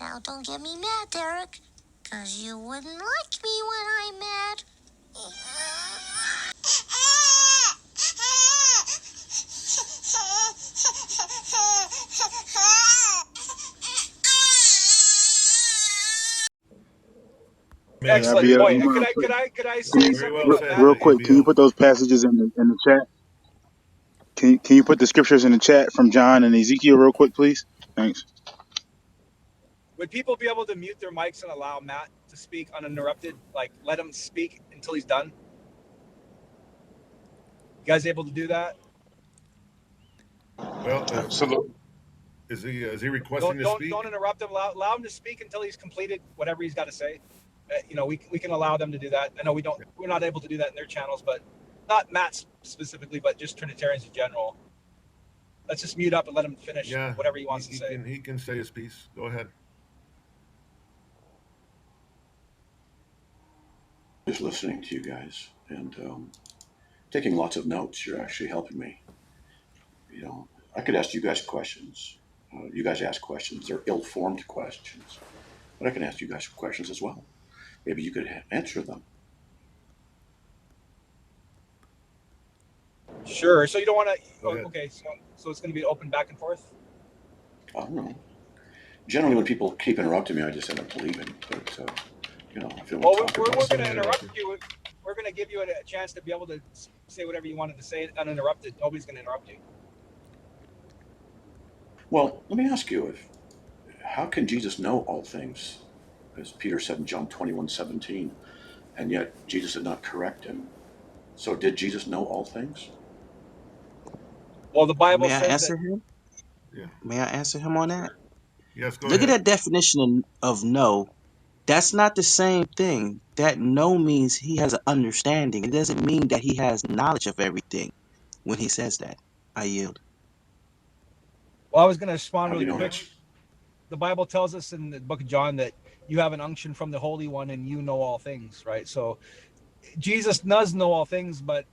Now don't get me mad, Derek, because you wouldn't like me when I'm mad. Excellent point. Could I say something about Matt? Real quick, can you put those passages in the chat? Can you put the scriptures in the chat from John and Ezekiel real quick, please? Thanks. Would people be able to mute their mics and allow Matt to speak uninterrupted? Like, let him speak until he's done? You guys able to do that? Well, Absolutely. is he requesting Don't to don't speak? don't interrupt him. Allow him to speak until he's completed whatever he's got to say. We can allow them to do that. I know we're not able to do that in their channels, but not Matt specifically, but just Trinitarians in general. Let's just mute up and let him finish Yeah, whatever he wants to say. he can say his piece. Go ahead. Just listening to you guys and taking lots of notes. You're actually helping me. I could ask you guys questions. You guys ask questions. They're ill-formed questions, but I can ask you guys questions as well. Maybe you could answer them. Sure. So you don't want to? Go ahead. Okay. So it's going to be open back and forth. I don't know. Generally, when people keep interrupting me, I just end up leaving. But if you want to talk We're about going something, to interrupt you. We're going to give you a chance to be able to say whatever you wanted to say uninterrupted. Nobody's going to interrupt you. well, let me ask you: how can Jesus know all things, as Peter said in John 21:17, and yet Jesus did not correct him? So, did Jesus know all things? Well, the Bible May I says that. answer him? Yeah. May I answer him on that? Sure. Yes. Go Look at ahead. that definition of know. That's not the same thing. That know means he has an understanding. It doesn't mean that he has knowledge of everything when he says that. I yield. Well, I was going to respond How do really you know quick. that? The Bible tells us in the book of John that you have an unction from the Holy One and you know all things, right? So Jesus does know all things, but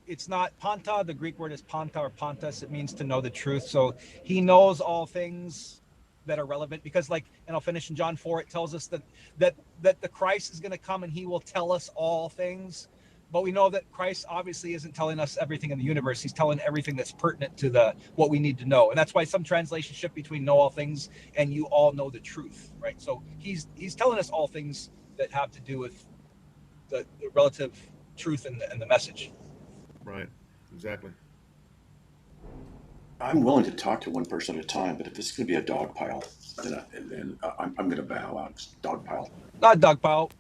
it's not panta. The Greek word is panta or pantas. It means to know the truth. So he knows all things that are relevant because, like, and I'll finish in John 4, it tells us that the Christ is going to come and he will tell us all things. But we know that Christ obviously isn't telling us everything in the universe. He's telling everything that's pertinent to the what we need to know. And that's why some translation shift between know all things and you all know the truth, right? So he's telling us all things that have to do with the relative truth and the message. Right. Exactly. I'm willing to talk to one person at a time, but if it's going to be a dog pile, then I'm going to bow out. Dog pile. Not dogpile.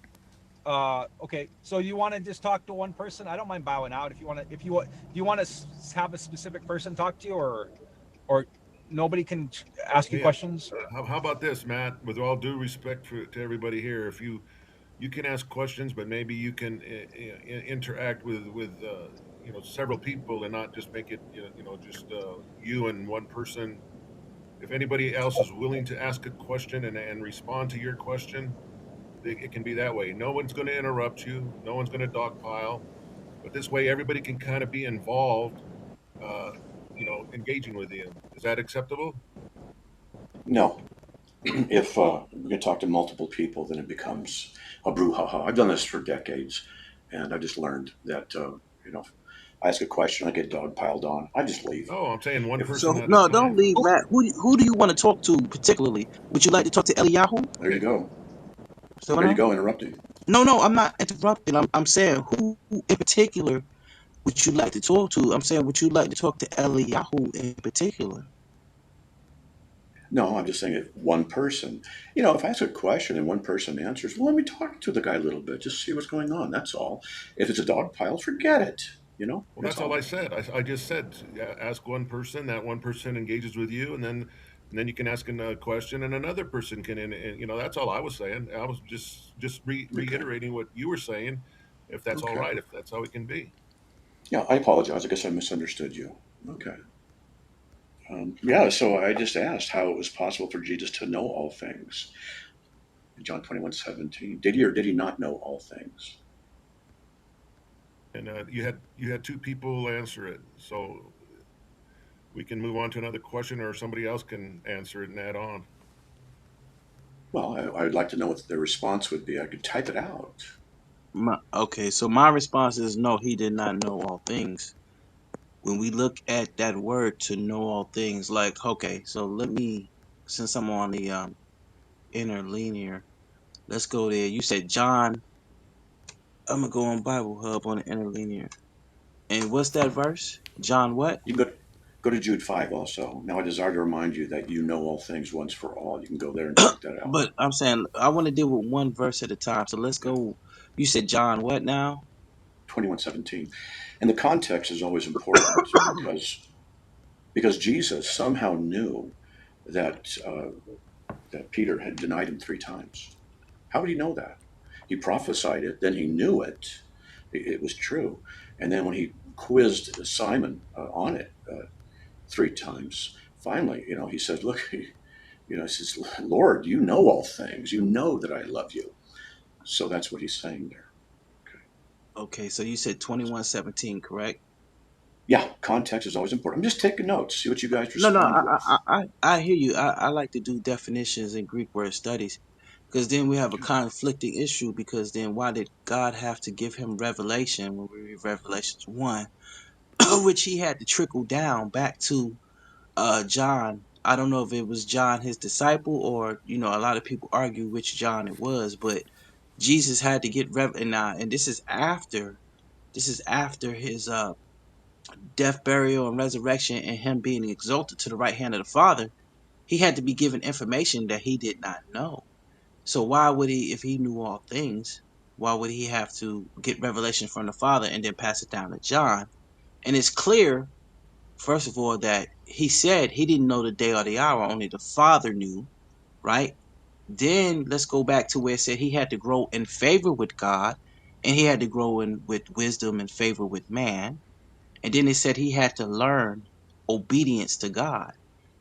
Okay, so you want to just talk to one person? I don't mind bowing out if you want to. Do you want to have a specific person talk to you, or nobody can ask you Hey, questions? Or? how about this, Matt? With all due respect to everybody here, if you can ask questions, but maybe you can interact with several people and not just make it just you and one person. If anybody else is willing to ask a question and respond to your question, it can be that way. No one's going to interrupt you. No one's going to dogpile. But this way, everybody can kind of be involved, engaging with you. Is that acceptable? No. If we're going to talk to multiple people, then it becomes a brouhaha. I've done this for decades, and I just learned that, if I ask a question, I get dog piled on. I just leave. No, I'm saying one If it's, person So at a no, don't time. leave, Matt. Who do you want to talk to particularly? Would you like to talk to Eliyahu? there you go. So There you no, go, interrupting. no, I'm not interrupting. I'm saying who in particular would you like to talk to? I'm saying would you like to talk to Eliyahu in particular? No, I'm just saying if one person, if I ask a question and one person answers, well, let me talk to the guy a little bit, just see what's going on. That's all. If it's a dog pile, forget it. Well, That's that's all I all. said. I just said ask one person. That one person engages with you, and then you can ask a question, and another person can. And that's all I was saying. I was just Okay. reiterating what you were saying. If that's all Okay. right, if that's how it can be. Yeah, I apologize. I guess I misunderstood you. Okay. Yeah, so I just asked how it was possible for Jesus to know all things in John 21:17. Did he or did he not know all things? And you had two people answer it, so we can move on to another question, or somebody else can answer it and add on. Well, I would like to know what their response would be. I could type it out. Okay, so my response is no, he did not know all things. When we look at that word to know all things, like, okay, so let me, since I'm on the interlinear, let's go there. You said John, I'm gonna go on Bible Hub on the interlinear. And what's that verse? John what? You can go to Jude 5 also. Now I desire to remind you that you know all things once for all. You can go there and check that out. But I'm saying I want to deal with one verse at a time. So let's Yeah, go. You said John what now? 21:17. And the context is always important because Jesus somehow knew that that Peter had denied him 3 times. How would he know that? He prophesied it, then he knew it. It was true. And then when he quizzed Simon on it 3 times, finally, he said, "Look, he says, Lord, you know all things. You know that I love you." So that's what he's saying there. Okay. Okay, so you said 21:17, correct? Yeah, context is always important. I'm just taking notes, see what you guys No, no, respond with. I hear you. I like to do definitions in Greek word studies because then we have a Okay. conflicting issue. Because then why did God have to give him revelation when we read Revelations 1, which he had to trickle down back to John? I don't know if it was John his disciple or a lot of people argue which John it was, but Jesus had to get and this is after his death, burial, and resurrection, and him being exalted to the right hand of the Father. He had to be given information that he did not know. So why would he, if he knew all things, why would he have to get revelation from the Father and then pass it down to John? And it's clear, first of all, that he said he didn't know the day or the hour, only the Father knew, right? Then let's go back to where it said he had to grow in favor with God and he had to grow in with wisdom and favor with man. And then it said he had to learn obedience to God.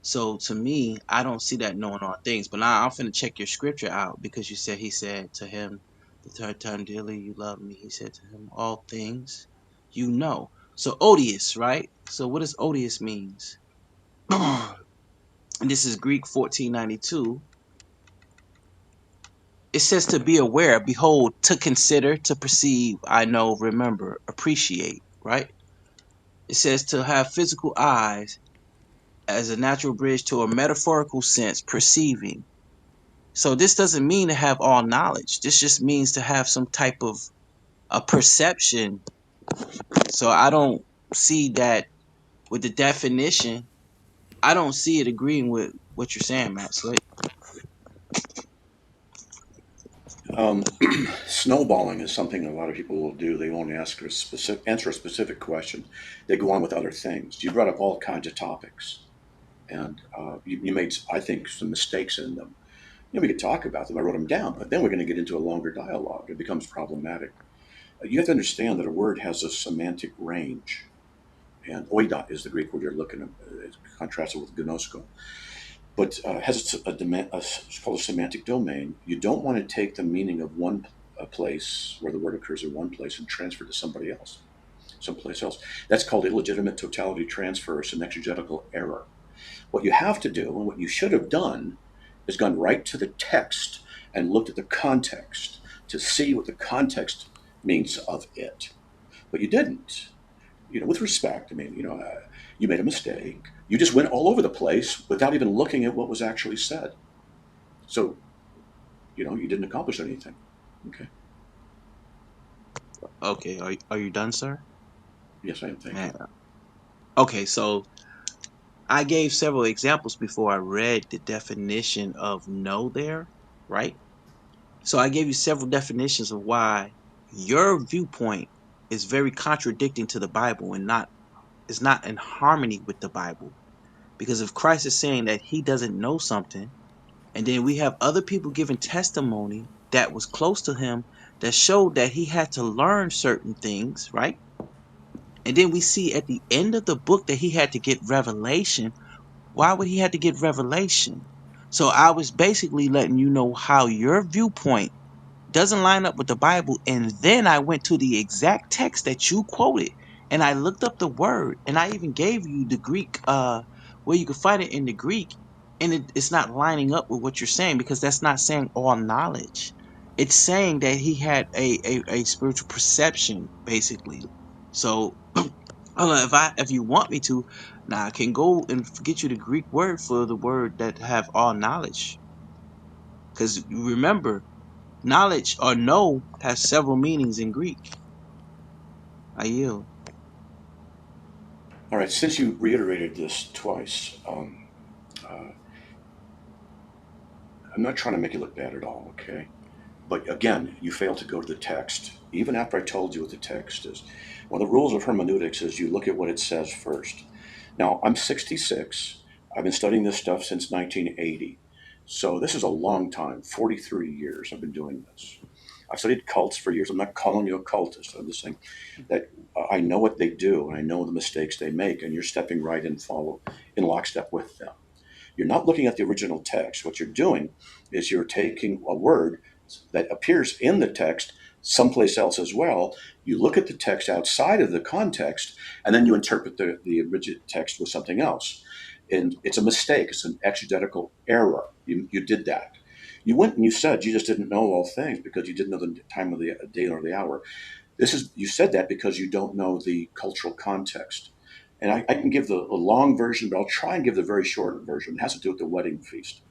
So to me, I don't see that knowing all things. But now I'm finna check your scripture out because you said he said to him the third time, "Dearly you love me." He said to him, "All things you know." So odious, right? So what does odious means? And this is Greek 1492. It says to be aware, behold, to consider, to perceive, I know, remember, appreciate, right? It says to have physical eyes as a natural bridge to a metaphorical sense, perceiving. So this doesn't mean to have all knowledge. This just means to have some type of a perception. So I don't see that with the definition. I don't see it agreeing with what you're saying, Matt Slick. Um, Snowballing is something a lot of people will do. They won't answer a specific question. They go on with other things. You brought up all kinds of topics, and you made, I think, some mistakes in them. We could talk about them. I wrote them down, but then we're going to get into a longer dialogue. It becomes problematic. You have to understand that a word has a semantic range, and oida is the Greek word you're looking at. It's contrasted with gnosko, but has it's called a semantic domain. You don't want to take the meaning of one place where the word occurs in one place and transfer it to somebody else, someplace else. That's called illegitimate totality transfer or exegetical error. What you have to do, and what you should have done, is gone right to the text and looked at the context to see what the context means of it. But you didn't. With respect, I mean, you made a mistake. You just went all over the place without even looking at what was actually said. So, you didn't accomplish anything. Okay. Okay, are you done, sir? Yes, I am. Thank Man. you. Okay, so I gave several examples before I read the definition of know there, right? So I gave you several definitions of why your viewpoint is very contradicting to the Bible and not is not in harmony with the Bible. Because if Christ is saying that he doesn't know something, and then we have other people giving testimony that was close to him that showed that he had to learn certain things, right? And then we see at the end of the book that he had to get revelation. Why would he have to get revelation? So I was basically letting you know how your viewpoint doesn't line up with the Bible. And then I went to the exact text that you quoted and I looked up the word and I even gave you the Greek, where you could find it in the Greek. and it's not lining up with what you're saying, because that's not saying all knowledge. It's saying that he had a spiritual perception, basically. So if you want me to, now I can go and get you the Greek word for the word that have all knowledge. Because remember, knowledge or know has several meanings in Greek. I yield. All right, since you reiterated this twice, I'm not trying to make you look bad at all, okay? But again, you failed to go to the text, even after I told you what the text is. One of the rules of hermeneutics is you look at what it says first. Now, I'm 66. I've been studying this stuff since 1980. So this is a long time, 43 years I've been doing this. I've studied cults for years. I'm not calling you a cultist. I'm just saying that I know what they do and I know the mistakes they make, and you're stepping right in follow in lockstep with them. You're not looking at the original text. What you're doing is you're taking a word that appears in the text someplace else as well. You look at the text outside of the context, and then you interpret the original text with something else. And it's a mistake. It's an exegetical error. You did that. You went and you said Jesus didn't know all things because you didn't know the time of the day or the hour. You said that because you don't know the cultural context. And I can give the long version, but I'll try and give the very short version. It has to do with the wedding feast.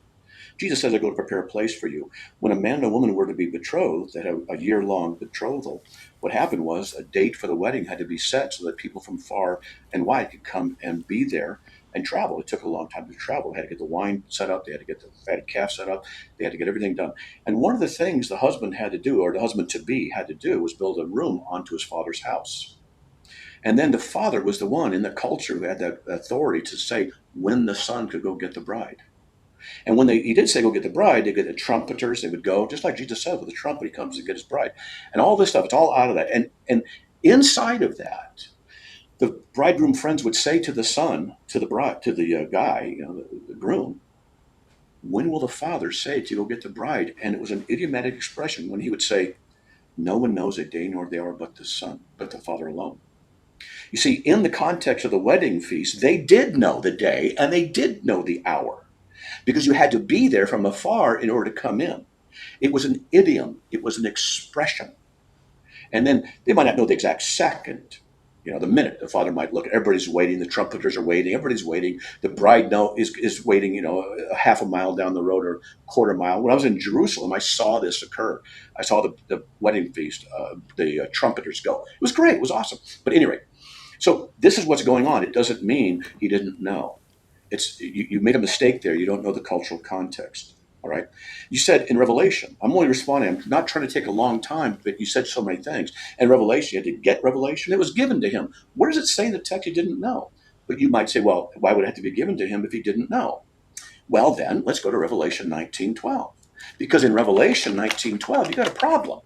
Jesus says, I go to prepare a place for you. When a man and a woman were to be betrothed, they had a year-long betrothal. What happened was a date for the wedding had to be set so that people from far and wide could come and be there and travel. It took a long time to travel. They had to get the wine set up. They had to get the fatted calf set up. They had to get everything done. And one of the things the husband had to do, or the husband-to-be had to do, was build a room onto his father's house. And then the father was the one in the culture who had that authority to say when the son could go get the bride. And when he did say go get the bride, they get the trumpeters. They would go, just like Jesus said, with the trumpet, he comes to get his bride. And all this stuff, it's all out of that. And inside of that, the bridegroom friends would say to the son, to the bride, to the guy, the groom, when will the father say to go get the bride? And it was an idiomatic expression when he would say, no one knows a day nor the hour but the son, but the father alone. You see, in the context of the wedding feast, they did know the day and they did know the hour because you had to be there from afar in order to come in. It was an idiom, it was an expression. And then they might not know the exact second. The minute the father might look, everybody's waiting, the trumpeters are waiting, everybody's waiting. The bride is waiting, a half a mile down the road or quarter mile. When I was in Jerusalem, I saw this occur. I saw the wedding feast, the trumpeters go. It was great, it was awesome. But anyway, so this is what's going on. It doesn't mean he didn't know. You made a mistake there. You don't know the cultural context. All right. You said in Revelation, I'm only responding. I'm not trying to take a long time, but you said so many things. In Revelation, you had to get revelation. It was given to him. Where does it say in the text he didn't know? But you might say, well, why would it have to be given to him if he didn't know? Well, then let's go to Revelation 19:12. Because in Revelation 19:12, you got a problem.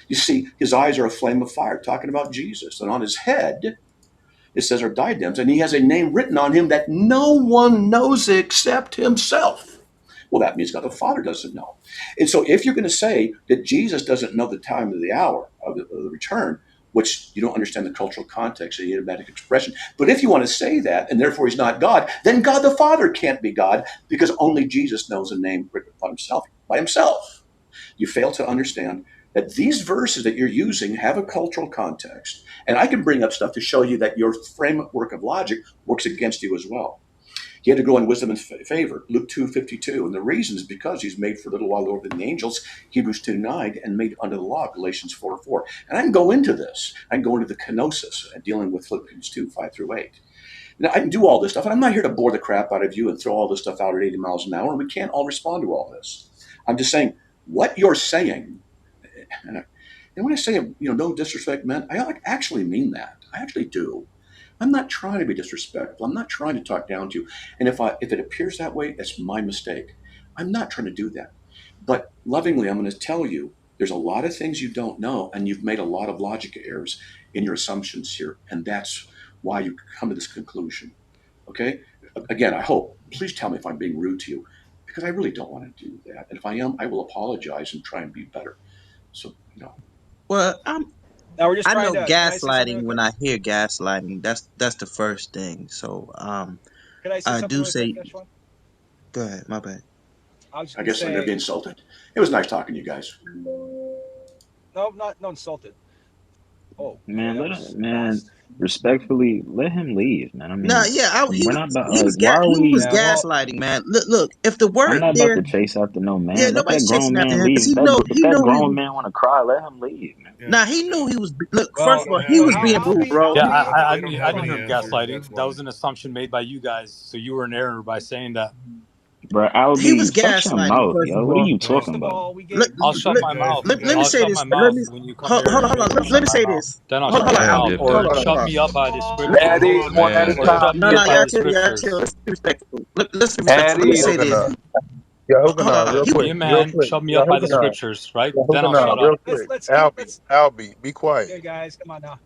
You see, his eyes are a flame of fire, talking about Jesus. And on his head, it says, are diadems, and he has a name written on him that no one knows except himself. Well, that means God the Father doesn't know. And so if you're going to say that Jesus doesn't know the time of the hour of the return, which you don't understand the cultural context of the idiomatic expression, but if you want to say that, and therefore he's not God, then God the Father can't be God because only Jesus knows a name written upon himself by himself. You fail to understand that these verses that you're using have a cultural context. And I can bring up stuff to show you that your framework of logic works against you as well. He had to grow in wisdom and favor, Luke 2:52. And the reason is because he's made for a little while lower than the angels, Hebrews 2:9, and made under the law, Galatians 4:4. And I can go into this. I can go into the kenosis and dealing with Philippians 2:5-8. Now, I can do all this stuff, and I'm not here to bore the crap out of you and throw all this stuff out at 80 miles an hour, and we can't all respond to all this. I'm just saying, what you're saying, and when I say, no disrespect meant, I actually mean that. I actually do. I'm not trying to be disrespectful. I'm not trying to talk down to you. And if it appears that way, it's my mistake. I'm not trying to do that. But lovingly, I'm going to tell you, there's a lot of things you don't know, and you've made a lot of logic errors in your assumptions here. And that's why you come to this conclusion. Okay? Again, I hope, please tell me if I'm being rude to you, because I really don't want to do that. And if I am, I will apologize and try and be better. So, Well, Now we're just I trying know to. Can I say something real gaslighting when quick? I hear gaslighting. That's the first thing. So Can I say I something do really quick, say Yeshua? Go ahead. My bad. I was just I gonna guess I'm going to be say, insulted. It was nice talking to you guys. no, not insulted. Oh, okay, Man, that let was him, man, fast. respectfully, let him leave, man. I Nah, mean, yeah, we're not about he like, was why are he was we? Yeah, well, gaslighting, man. Look, if the I'm word not about there, to chase after no yeah, man. Let that nobody's chasing grown after man him because leave. If he that knew he grown was. man want to cry, let him leave, man. Yeah, Nah, he yeah. knew he was. Look, well, first They of all, don't he have was but the being rude, bro. I'll Yeah, be they don't I have didn't any hear him answers. gaslighting. That's That why. was an assumption made by you guys. So you were in error by saying that. Bro, He was Albie, shut your gaslighting. mouth, First yo. of What are all, you Well, first talking of about? all, we let, gave I'll shut let, my mouth. let me I'll say shut this. my Let mouth me when you come hold, here hold on, and hold on. make me Let shut me my say mouth. this. Then I'll Hold, shut hold my on, Man, mouth, Albie. get Hold or on, the hold shut on. me up by the scriptures, Eddie oh, one at a or time. shut No, me no, up by y'all the chill, y'all chill. scriptures. Let's be respectful. Let's be respectful. Let me Eddie say this. Hogan, yeah, Hogan, Hold on. real He Be quick, a real man. quick. Shut me Yeah, up by the Hogan, scriptures, right? yeah, Then Hogan, I'll shut okay, up. real quick. let's keep Albie, let's Albie, be quiet. okay, guys, come on now.